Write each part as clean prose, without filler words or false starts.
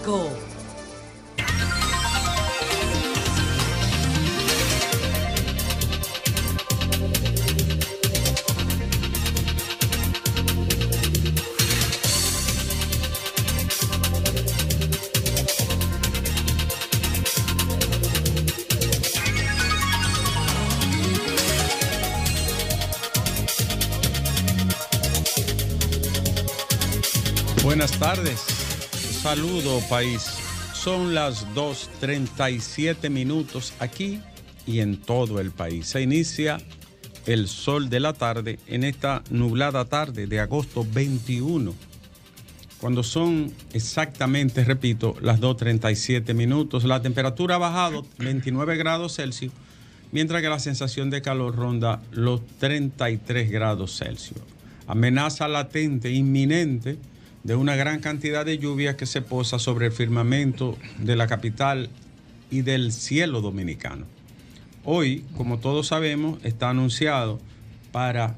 Rico. Buenas tardes, saludo país. Son las 2:37 minutos aquí y en todo el país. Se inicia el sol de la tarde en esta nublada tarde de agosto 21, cuando son exactamente, repito, las 2:37 minutos. La temperatura ha bajado 29 grados Celsius, mientras que la sensación de calor ronda los 33 grados Celsius. Amenaza latente, inminente, de una gran cantidad de lluvia que se posa sobre el firmamento de la capital y del cielo dominicano. Hoy, como todos sabemos, está anunciado para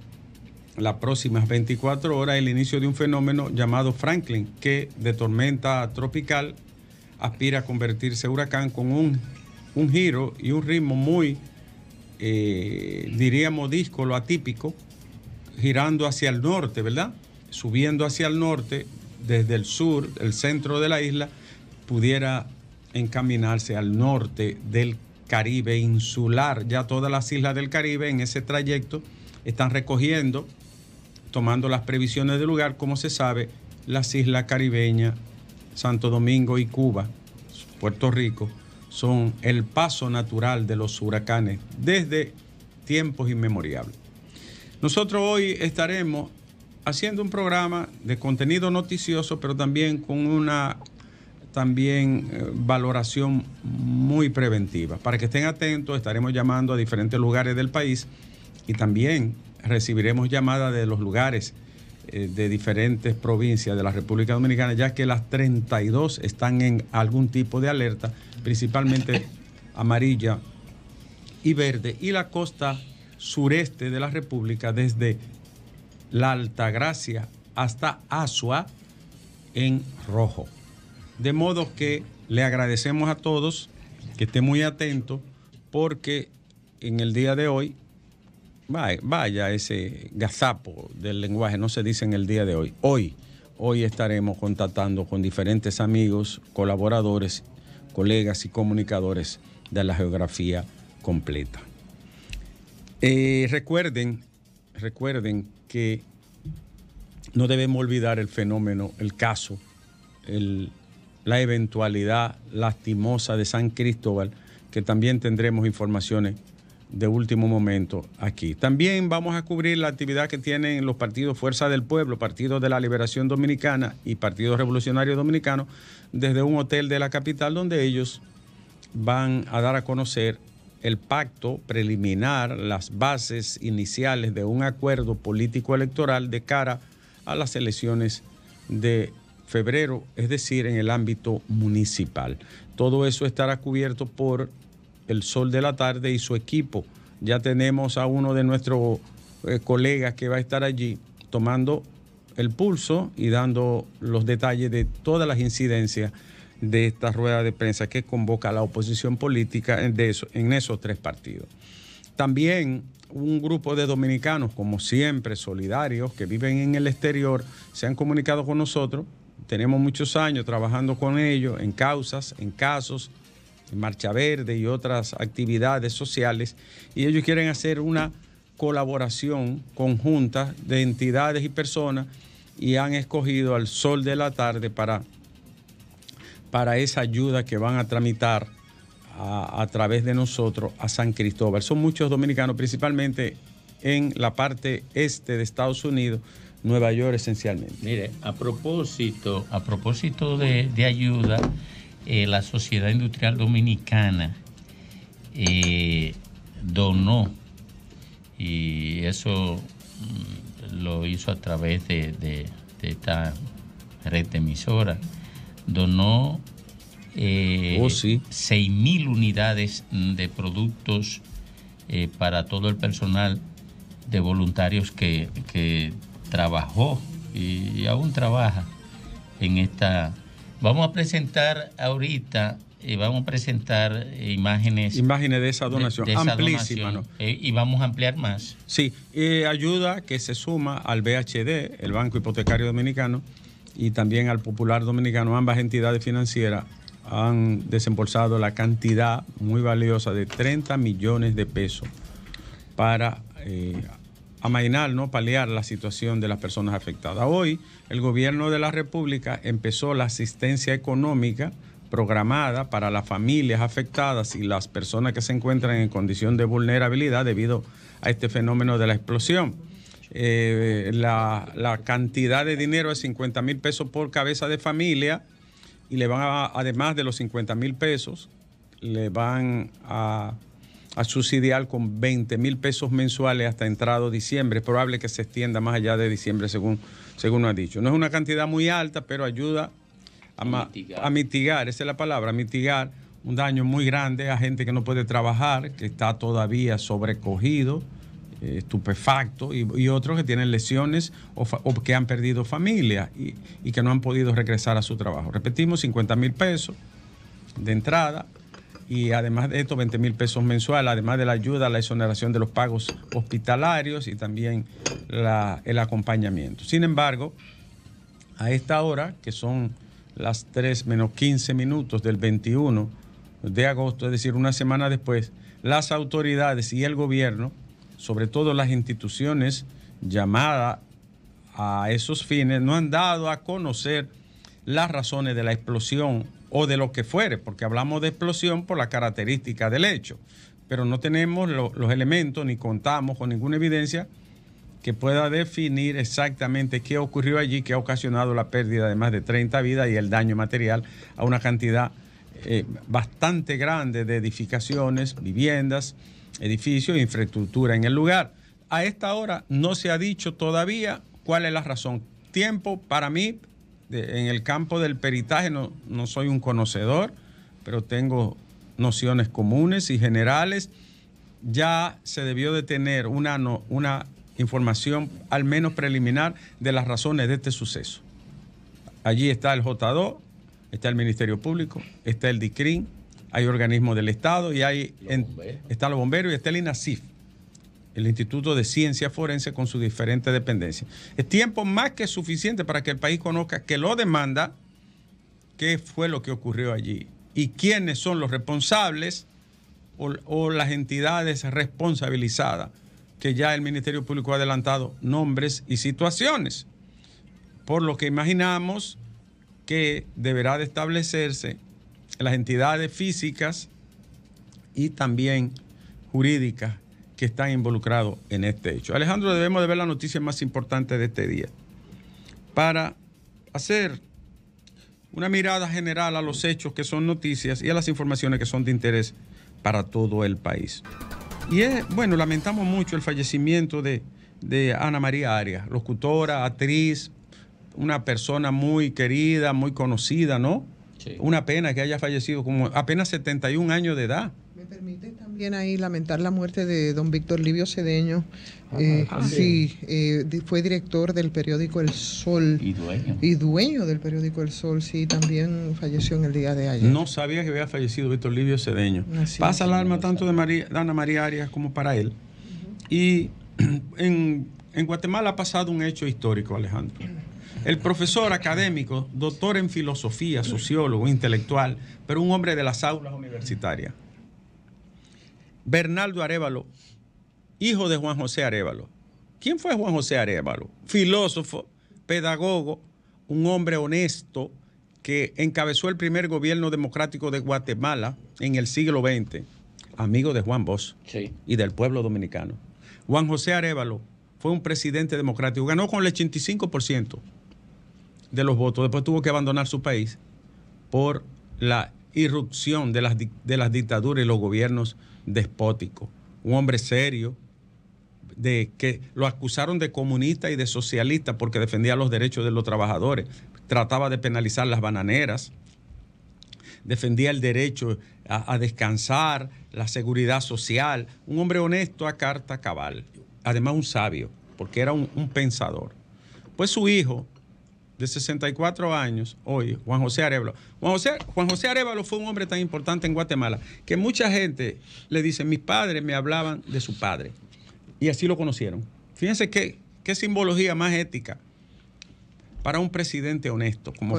las próximas 24 horas el inicio de un fenómeno llamado Franklin, que de tormenta tropical aspira a convertirse en huracán con un giro y un ritmo muy, diríamos, díscolo, atípico, girando hacia el norte, ¿verdad? Subiendo hacia el norte, desde el sur, el centro de la isla, pudiera encaminarse al norte del Caribe insular. Ya todas las islas del Caribe en ese trayecto están recogiendo, tomando las previsiones del lugar. Como se sabe, las islas caribeñas, Santo Domingo y Cuba, Puerto Rico, son el paso natural de los huracanes desde tiempos inmemoriales. Nosotros hoy estaremos haciendo un programa de contenido noticioso, pero también con una valoración muy preventiva. Para que estén atentos, estaremos llamando a diferentes lugares del país y también recibiremos llamadas de los lugares de diferentes provincias de la República Dominicana, ya que las 32 están en algún tipo de alerta, principalmente amarilla y verde, y la costa sureste de la República, desde la Altagracia hasta Asua, en rojo. De modo que le agradecemos a todos que estén muy atentos, porque en el día de hoy, vaya ese gazapo del lenguaje, no se dice en el día de hoy. Hoy estaremos contactando con diferentes amigos, colaboradores, colegas y comunicadores de la geografía completa. Recuerden que no debemos olvidar el fenómeno, el caso, la eventualidad lastimosa de San Cristóbal, que también tendremos informaciones de último momento aquí. También vamos a cubrir la actividad que tienen los partidos Fuerza del Pueblo, Partido de la Liberación Dominicana y Partido Revolucionario Dominicano, desde un hotel de la capital, donde ellos van a dar a conocer el pacto preliminar, las bases iniciales de un acuerdo político electoral de cara a las elecciones de febrero, es decir, en el ámbito municipal. Todo eso estará cubierto por el Sol de la Tarde y su equipo. Ya tenemos a uno de nuestros colegas que va a estar allí tomando el pulso y dando los detalles de todas las incidencias de esta rueda de prensa que convoca a la oposición política en esos tres partidos. También un grupo de dominicanos, como siempre, solidarios, que viven en el exterior, se han comunicado con nosotros. Tenemos muchos años trabajando con ellos en causas, en casos, en Marcha Verde y otras actividades sociales, y ellos quieren hacer una colaboración conjunta de entidades y personas, y han escogido al Sol de la Tarde para esa ayuda que van a tramitar a través de nosotros a San Cristóbal. Son muchos dominicanos, principalmente en la parte este de Estados Unidos, Nueva York esencialmente. Mire, a propósito de ayuda, la Sociedad Industrial Dominicana donó, y eso lo hizo a través de esta red de emisora, donó 6,000 unidades de productos para todo el personal de voluntarios que trabajó y aún trabaja en esta Vamos a presentar ahorita, vamos a presentar imágenes de esa donación, de esa amplísima, donación, ¿no? Y vamos a ampliar más. Sí, ayuda que se suma al BHD, el Banco Hipotecario Dominicano, y también al Popular Dominicano. Ambas entidades financieras han desembolsado la cantidad muy valiosa de 30 millones de pesos para amainar, ¿no?, paliar la situación de las personas afectadas. Hoy, el gobierno de la República empezó la asistencia económica programada para las familias afectadas y las personas que se encuentran en condición de vulnerabilidad debido a este fenómeno de la explosión. La cantidad de dinero es 50,000 pesos por cabeza de familia y le van a, además de los 50,000 pesos, le van a subsidiar con 20,000 pesos mensuales hasta entrado diciembre. Es probable que se extienda más allá de diciembre, según nos ha dicho. No es una cantidad muy alta, pero ayuda a mitigar, esa es la palabra, a mitigar un daño muy grande a gente que no puede trabajar, que está todavía sobrecogido, estupefacto, y otros que tienen lesiones o que han perdido familia y que no han podido regresar a su trabajo. Repetimos, 50,000 pesos de entrada y además de esto 20,000 pesos mensuales, además de la ayuda a la exoneración de los pagos hospitalarios y también el acompañamiento. Sin embargo, a esta hora, que son las 3 menos 15 minutos del 21 de agosto, es decir, una semana después, las autoridades y el gobierno, sobre todo las instituciones llamadas a esos fines, no han dado a conocer las razones de la explosión o de lo que fuere, porque hablamos de explosión por la característica del hecho, pero no tenemos los elementos ni contamos con ninguna evidencia que pueda definir exactamente qué ocurrió allí, que ha ocasionado la pérdida de más de 30 vidas y el daño material a una cantidad bastante grande de edificaciones, viviendas, edificios e infraestructura en el lugar. A esta hora no se ha dicho todavía cuál es la razón. Tiempo para mí, en el campo del peritaje, no soy un conocedor, pero tengo nociones comunes y generales. Ya se debió de tener una información al menos preliminar de las razones de este suceso. Allí está el J2, está el Ministerio Público, está el DICRIN, hay organismos del Estado y están los bomberos y está el INASIF, el Instituto de Ciencia Forense, con sus diferentes dependencias. Es tiempo más que suficiente para que el país conozca que lo demanda, qué fue lo que ocurrió allí y quiénes son los responsables o las entidades responsabilizadas, que ya el Ministerio Público ha adelantado nombres y situaciones, por lo que imaginamos que deberá de establecerse las entidades físicas y también jurídicas que están involucrados en este hecho. Alejandro, debemos de ver la noticia más importante de este día para hacer una mirada general a los hechos que son noticias y a las informaciones que son de interés para todo el país. Y bueno, lamentamos mucho el fallecimiento de Ana María Arias, locutora, actriz, una persona muy querida, muy conocida, ¿no? Sí. Una pena que haya fallecido como apenas 71 años de edad. Me permite también ahí lamentar la muerte de don Víctor Livio Cedeño. Fue director del periódico El Sol. Y dueño del periódico El Sol, sí, también falleció en el día de ayer. No sabía que había fallecido Víctor Livio Cedeño. Pasa el alma tanto de Ana María Arias como para él. Y en Guatemala ha pasado un hecho histórico, Alejandro. El profesor académico, doctor en filosofía, sociólogo, intelectual, pero un hombre de las aulas universitarias, Bernardo Arévalo, hijo de Juan José Arévalo. ¿Quién fue Juan José Arévalo? Filósofo, pedagogo, un hombre honesto que encabezó el primer gobierno democrático de Guatemala en el siglo XX, amigo de Juan Bosch, sí, y del pueblo dominicano. Juan José Arévalo fue un presidente democrático, ganó con el 85% de los votos, después tuvo que abandonar su país por la irrupción de las dictaduras y los gobiernos despóticos. Un hombre serio, que lo acusaron de comunista y de socialista porque defendía los derechos de los trabajadores, trataba de penalizar las bananeras, defendía el derecho a descansar, la seguridad social, un hombre honesto a carta cabal, además un sabio, porque era un pensador. Pues su hijo, de 64 años, hoy, Juan José Arévalo. Juan José Arévalo fue un hombre tan importante en Guatemala que mucha gente le dice, mis padres me hablaban de su padre. Y así lo conocieron. Fíjense qué simbología más ética para un presidente honesto, como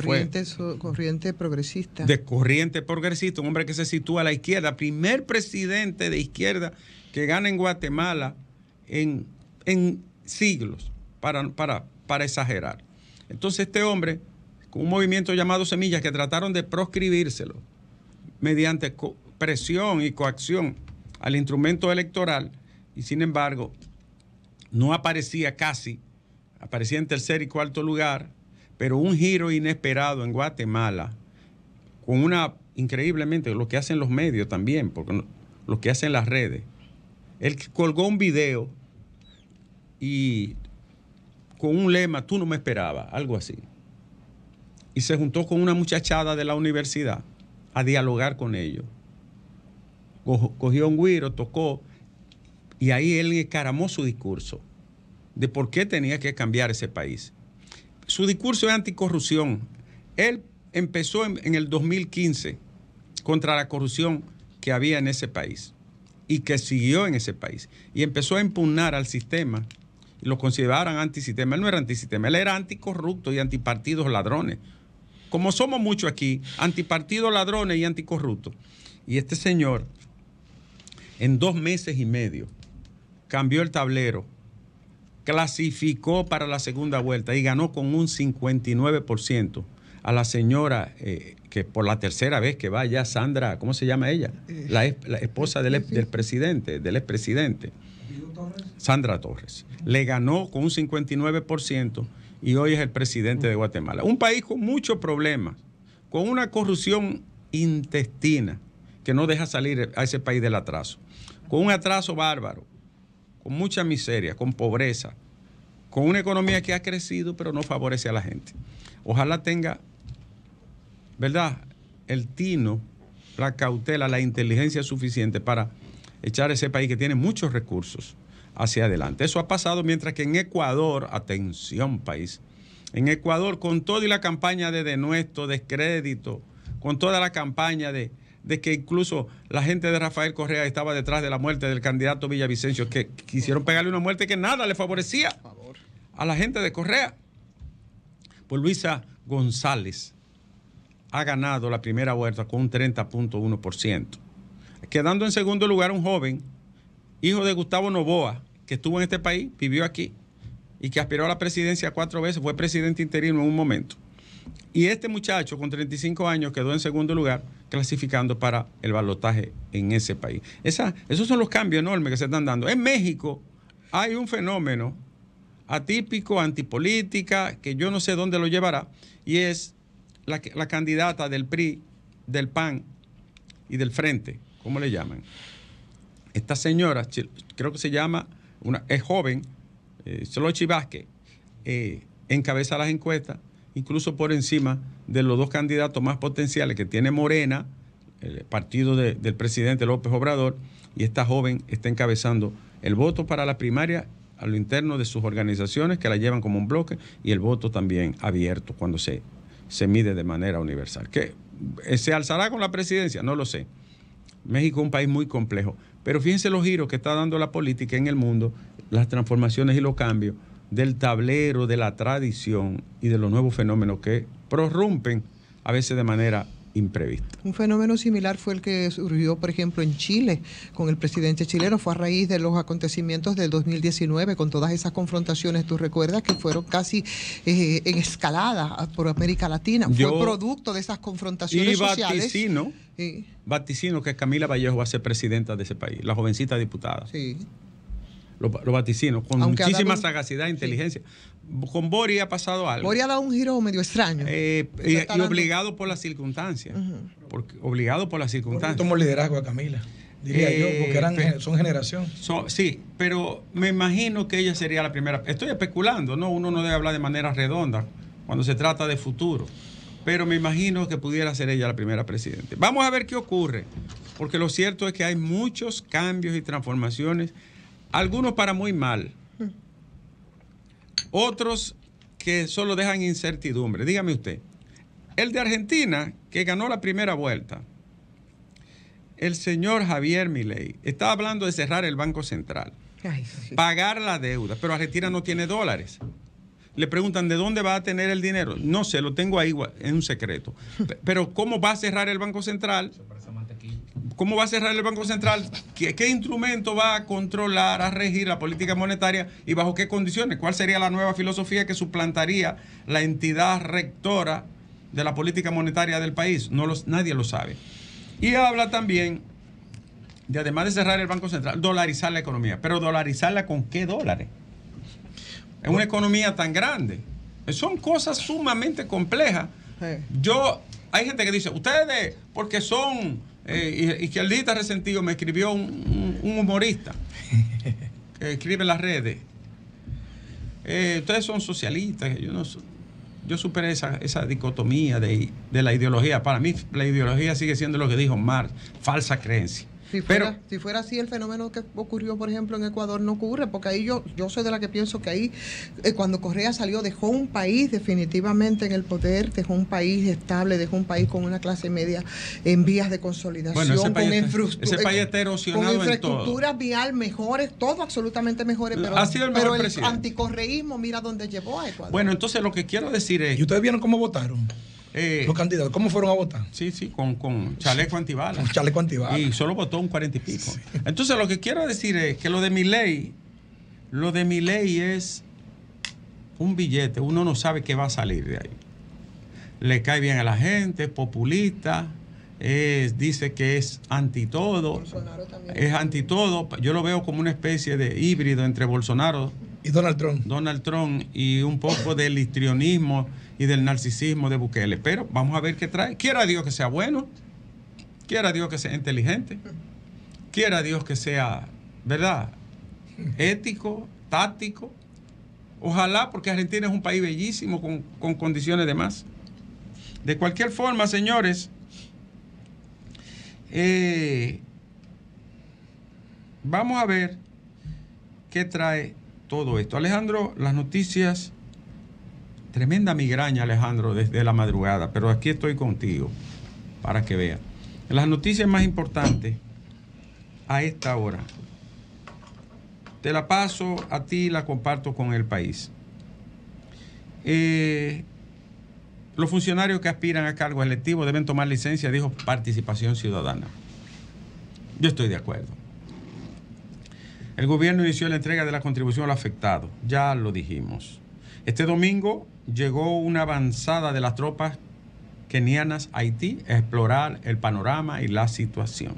corriente progresista. De corriente progresista, un hombre que se sitúa a la izquierda, primer presidente de izquierda que gana en Guatemala en siglos, para exagerar. Entonces este hombre, con un movimiento llamado Semillas, que trataron de proscribírselo mediante presión y coacción al instrumento electoral, y sin embargo no aparecía casi, aparecía en tercer y cuarto lugar, pero un giro inesperado en Guatemala, con increíblemente, lo que hacen los medios también, porque lo que hacen las redes. Él colgó un video y con un lema, tú no me esperabas, algo así. Y se juntó con una muchachada de la universidad a dialogar con ellos. Cogió un güiro, tocó, y ahí él encaramó su discurso de por qué tenía que cambiar ese país. Su discurso es anticorrupción. Él empezó en el 2015 contra la corrupción que había en ese país y que siguió en ese país. Y empezó a impugnar al sistema. Y lo consideraban antisistema. Él no era antisistema, él era anticorrupto y antipartidos ladrones. Como somos muchos aquí, antipartidos ladrones y anticorruptos. Y este señor, en 2 meses y medio, cambió el tablero, clasificó para la segunda vuelta y ganó con un 59% a la señora, que por la tercera vez que va ya, Sandra, ¿cómo se llama ella? La esposa del expresidente. Sandra Torres. Le ganó con un 59% y hoy es el presidente de Guatemala. Un país con muchos problemas, con una corrupción intestina que no deja salir a ese país del atraso, con un atraso bárbaro, con mucha miseria, con pobreza, con una economía que ha crecido pero no favorece a la gente. Ojalá tenga, ¿verdad?, el tino, la cautela, la inteligencia suficiente para echar ese país que tiene muchos recursos hacia adelante. Eso ha pasado mientras que en Ecuador, atención país, en Ecuador con toda la campaña de denuesto, descrédito, con toda la campaña de que incluso la gente de Rafael Correa estaba detrás de la muerte del candidato Villavicencio, que quisieron pegarle una muerte que nada le favorecía a la gente de Correa. Pues Luisa González ha ganado la primera vuelta con un 30.1%. Quedando en segundo lugar un joven, hijo de Gustavo Noboa, que estuvo en este país, vivió aquí y que aspiró a la presidencia 4 veces, fue presidente interino en un momento. Y este muchacho con 35 años quedó en segundo lugar clasificando para el balotaje en ese país. Esos son los cambios enormes que se están dando. En México hay un fenómeno atípico, antipolítica, que yo no sé dónde lo llevará, y es la candidata del PRI, del PAN y del Frente, ¿cómo le llaman? Esta señora, creo que se llama, es joven, Xochitl Vázquez, encabeza las encuestas, incluso por encima de los 2 candidatos más potenciales que tiene Morena, el partido del presidente López Obrador, y esta joven está encabezando el voto para la primaria a lo interno de sus organizaciones, que la llevan como un bloque, y el voto también abierto cuando se mide de manera universal. ¿Qué? ¿Se alzará con la presidencia? No lo sé. México es un país muy complejo, pero fíjense los giros que está dando la política en el mundo, las transformaciones y los cambios del tablero, de la tradición y de los nuevos fenómenos que prorrumpen a veces de manera imprevista. Un fenómeno similar fue el que surgió, por ejemplo, en Chile, con el presidente chileno. Fue a raíz de los acontecimientos del 2019, con todas esas confrontaciones, tú recuerdas, que fueron casi en escalada por América Latina. Fue producto de esas confrontaciones sociales. Vaticino que Camila Vallejo va a ser presidenta de ese país, la jovencita diputada. Sí. Lo vaticino, con muchísima sagacidad e inteligencia. Sí. Con Bori ha pasado algo. Bori ha dado un giro medio extraño. Y obligado por las circunstancias. Obligado por las circunstancias. Tomó liderazgo a Camila, diría yo, porque son generación. Sí, pero me imagino que ella sería la primera. Estoy especulando, ¿no? Uno no debe hablar de manera redonda cuando se trata de futuro. Pero me imagino que pudiera ser ella la primera presidenta. Vamos a ver qué ocurre, porque lo cierto es que hay muchos cambios y transformaciones, algunos para muy mal, otros que solo dejan incertidumbre. Dígame usted, el de Argentina, que ganó la primera vuelta, el señor Javier Milei, está hablando de cerrar el Banco Central, pagar la deuda, pero Argentina no tiene dólares. Le preguntan, ¿de dónde va a tener el dinero? No sé, lo tengo ahí en un secreto. Pero ¿cómo va a cerrar el Banco Central? ¿Cómo va a cerrar el Banco Central? ¿Qué instrumento va a controlar, a regir la política monetaria y bajo qué condiciones? ¿Cuál sería la nueva filosofía que suplantaría la entidad rectora de la política monetaria del país? Nadie lo sabe. Y habla también de, además de cerrar el Banco Central, dolarizar la economía. ¿Pero dolarizarla con qué dólares? En una economía tan grande. Son cosas sumamente complejas. Hay gente que dice, ustedes, porque son izquierdistas resentidos, me escribió un humorista que escribe en las redes. Ustedes son socialistas. Yo superé esa dicotomía de la ideología. Para mí, la ideología sigue siendo lo que dijo Marx, falsa creencia. Si fuera así, el fenómeno que ocurrió, por ejemplo, en Ecuador no ocurre, porque ahí yo soy de la que pienso que ahí, cuando Correa salió, dejó un país definitivamente en el poder, dejó un país estable, dejó un país con una clase media en vías de consolidación, bueno, ese país está erosionado con en todo. infraestructuras vial mejores, todo absolutamente mejores, pero el anticorreísmo, mira dónde llevó a Ecuador. Bueno, entonces lo que quiero decir es... ¿Y ustedes vieron cómo votaron? Los candidatos, ¿cómo fueron a votar? Sí, con chaleco antibalas. Con chaleco antibalas. Y solo votó un 40 y pico. Sí. Entonces lo que quiero decir es que lo de Milei es un billete. Uno no sabe qué va a salir de ahí. Le cae bien a la gente, es populista, dice que es anti todo. Bolsonaro también. Es anti todo. Yo lo veo como una especie de híbrido entre Bolsonaro y Donald Trump. Donald Trump y un poco del histrionismo y del narcisismo de Bukele. Pero vamos a ver qué trae. Quiera Dios que sea bueno, quiera Dios que sea inteligente, quiera Dios que sea, ¿verdad?, ético, táctico. Ojalá, porque Argentina es un país bellísimo con condiciones de más. De cualquier forma, señores, vamos a ver qué trae todo esto. Alejandro, las noticias, tremenda migraña, Alejandro, desde la madrugada, pero aquí estoy contigo para que vean. Las noticias más importantes a esta hora, te la paso a ti y la comparto con el país. Los funcionarios que aspiran a cargos electivos deben tomar licencia, dijo Participación Ciudadana. Yo estoy de acuerdo. El gobierno inició la entrega de la contribución al afectado, ya lo dijimos. Este domingo llegó una avanzada de las tropas kenianas a Haití a explorar el panorama y la situación.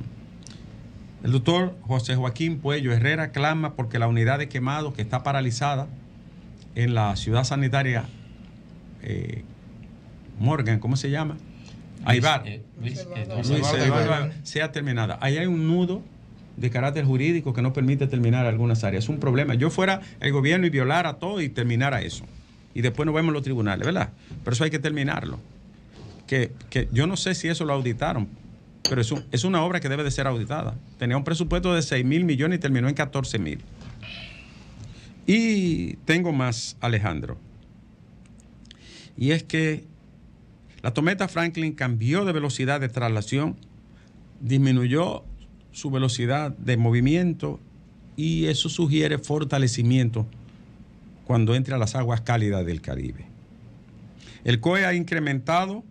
El doctor José Joaquín Puello Herrera clama porque la unidad de quemados que está paralizada en la ciudad sanitaria Morgan, ¿cómo se llama? Aibar. Luis Aibar, sea terminada. Ahí hay un nudo de carácter jurídico que no permite terminar algunas áreas. Es un problema. Yo fuera el gobierno y violara todo y terminara eso. Y después nos vemos en los tribunales, ¿verdad? Pero eso hay que terminarlo. Que yo no sé si eso lo auditaron, pero es una obra que debe de ser auditada. Tenía un presupuesto de 6.000 millones y terminó en 14.000. Y tengo más, Alejandro. Y es que la tormenta Franklin cambió de velocidad de traslación, disminuyó su velocidad de movimiento y eso sugiere fortalecimiento cuando entre a las aguas cálidas del Caribe. El COE ha incrementado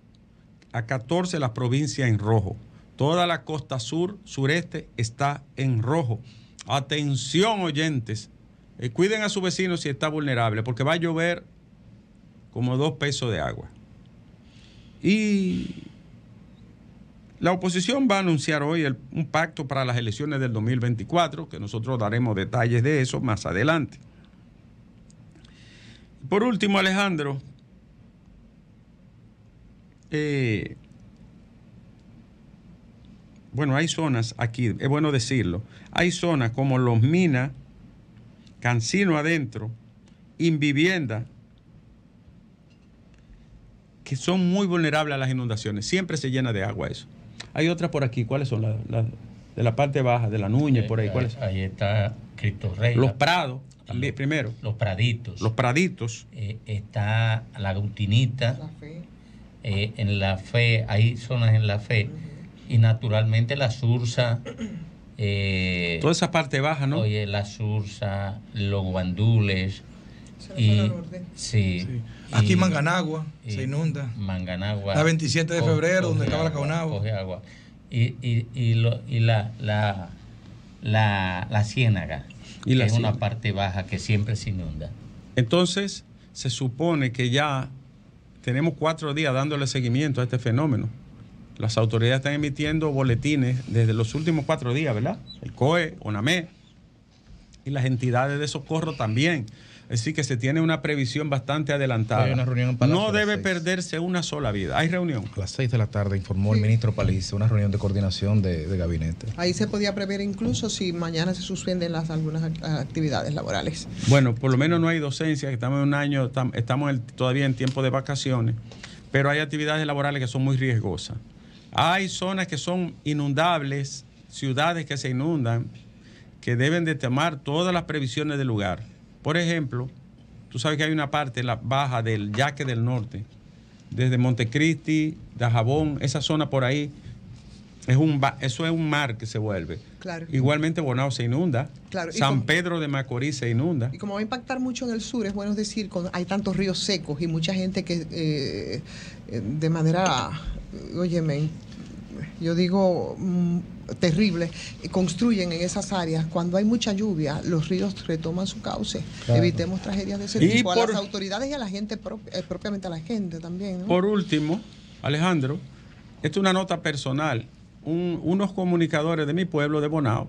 a 14 las provincias en rojo. Toda la costa sur, sureste está en rojo. Atención, oyentes. Cuiden a su vecino si está vulnerable, porque va a llover como 2 pesos de agua. Y la oposición va a anunciar hoy un pacto para las elecciones del 2024, que nosotros daremos detalles de eso más adelante. Por último, Alejandro, bueno, hay zonas aquí, es bueno decirlo, hay zonas como Los Minas, Cancino Adentro, Invivienda, que son muy vulnerables a las inundaciones. Siempre se llena de agua eso. Hay otras por aquí. ¿Cuáles son? De la parte baja, de la Núñez, por ahí. ¿Cuáles? Ahí está Cristo Rey. Los Prados, también, primero. Los Praditos. Los Praditos. Está la Gautinita. La Fe. En La Fe, hay zonas en La Fe. Y naturalmente la Sursa. Toda esa parte baja, ¿no? Oye, la Sursa, los Guandules. Sí. Aquí Manganagua se inunda. Manganagua. La 27 de febrero, donde estaba la Caonagua. Coge agua. Y la Ciénaga, y la que es una Ciénaga. parte baja que siempre se inunda. Entonces, se supone que ya tenemos 4 días dándole seguimiento a este fenómeno. Las autoridades están emitiendo boletines desde los últimos 4 días, ¿verdad? El COE, ONAME y las entidades de socorro también. Es decir, que se tiene una previsión bastante adelantada. Hay una reunión en Palacio no a las debe 6. perderse una sola vida. ¿Hay reunión? A las 6 de la tarde informó el ministro Paliza, una reunión de coordinación de gabinete. Ahí se podía prever incluso si mañana se suspenden algunas actividades laborales. Bueno, por lo menos no hay docencia, que estamos en un año, estamos todavía en tiempo de vacaciones, pero hay actividades laborales que son muy riesgosas. Hay zonas que son inundables, ciudades que se inundan, que deben de tomar todas las previsiones del lugar. Por ejemplo, tú sabes que hay una parte, la baja del Yaque del Norte, desde Montecristi, Dajabón, esa zona por ahí, eso es un mar que se vuelve. Claro. Igualmente Bonao se inunda, Claro. San Pedro de Macorís se inunda. Y como va a impactar mucho en el sur, es bueno decir, hay tantos ríos secos y mucha gente que de manera, óyeme, yo digo terrible, construyen en esas áreas. Cuando hay mucha lluvia, los ríos retoman su cauce. Claro. Evitemos tragedias de ese tipo. A las autoridades y a la gente, propiamente a la gente también, ¿no? Por último, Alejandro, esto es una nota personal. Unos comunicadores de mi pueblo, de Bonao,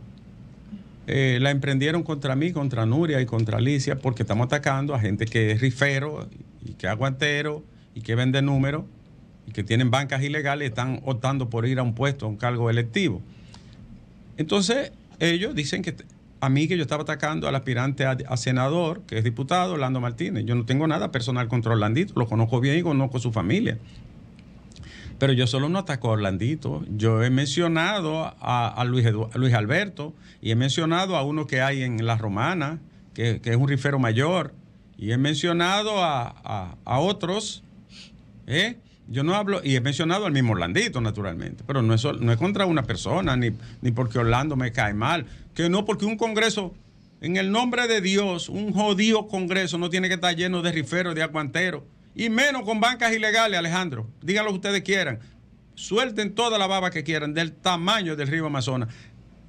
la emprendieron contra mí, contra Nuria y contra Alicia, porque estamos atacando a gente que es rifero y que es aguantero y que vende números y que tienen bancas ilegales y están optando por ir a un puesto, a un cargo electivo. Entonces, ellos dicen que a mí, que yo estaba atacando al aspirante a senador, que es diputado, Orlando Martínez. Yo no tengo nada personal contra Orlandito, lo conozco bien y conozco su familia. Pero yo solo no ataco a Orlandito. Yo he mencionado a Luis Alberto y he mencionado a uno que hay en La Romana, que es un rifero mayor, y he mencionado a otros, Yo no hablo, y he mencionado al mismo Orlandito, naturalmente, pero no es contra una persona, ni porque Orlando me cae mal, que no porque un congreso, en el nombre de Dios, un jodido congreso no tiene que estar lleno de riferos, de aguanteros, y menos con bancas ilegales, Alejandro. Digan lo que ustedes quieran. Suelten toda la baba que quieran del tamaño del río Amazonas.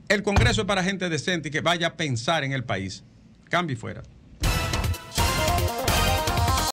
El congreso es para gente decente y que vaya a pensar en el país. Cambio y fuera.